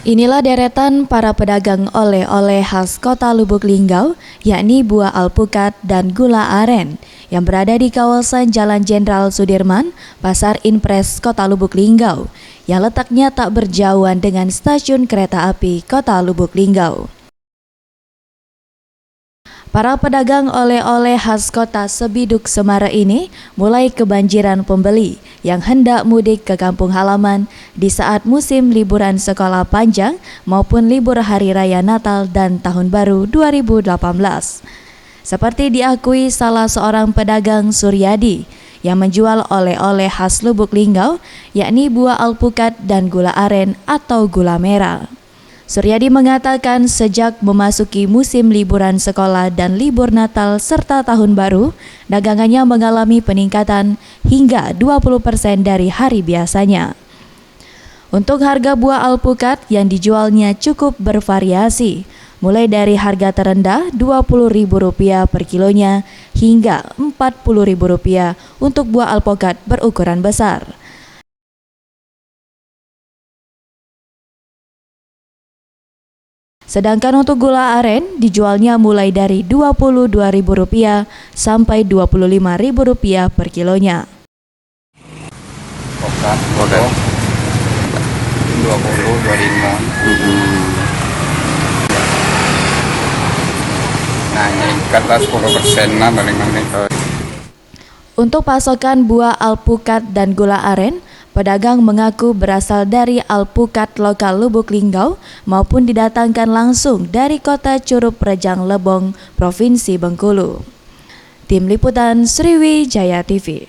Inilah deretan para pedagang oleh-oleh khas kota Lubuk Linggau, yakni buah alpukat dan gula aren, yang berada di kawasan Jalan Jenderal Sudirman, Pasar Inpres, Kota Lubuk Linggau, yang letaknya tak berjauhan dengan stasiun kereta api Kota Lubuk Linggau. Para pedagang oleh-oleh khas kota Sebiduk Semara ini mulai kebanjiran pembeli yang hendak mudik ke kampung halaman di saat musim liburan sekolah panjang maupun libur Hari Raya Natal dan Tahun Baru 2018. Seperti diakui salah seorang pedagang Suryadi yang menjual oleh-oleh khas Lubuk Linggau, yakni buah alpukat dan gula aren atau gula merah. Suryadi mengatakan sejak memasuki musim liburan sekolah dan libur Natal serta Tahun Baru, dagangannya mengalami peningkatan hingga 20% dari hari biasanya. Untuk harga buah alpukat yang dijualnya cukup bervariasi, mulai dari harga terendah Rp20.000 per kilonya hingga Rp40.000 untuk buah alpukat berukuran besar. Sedangkan untuk gula aren dijualnya mulai dari Rp22.000 sampai Rp25.000 per kilonya. Model 20, 25. Nah, ini kata 10% lah paling-paling. Untuk pasokan buah alpukat dan gula aren, pedagang mengaku berasal dari alpukat lokal Lubuk Linggau maupun didatangkan langsung dari kota Curup Rejang Lebong, Provinsi Bengkulu. Tim Liputan Sriwijaya TV.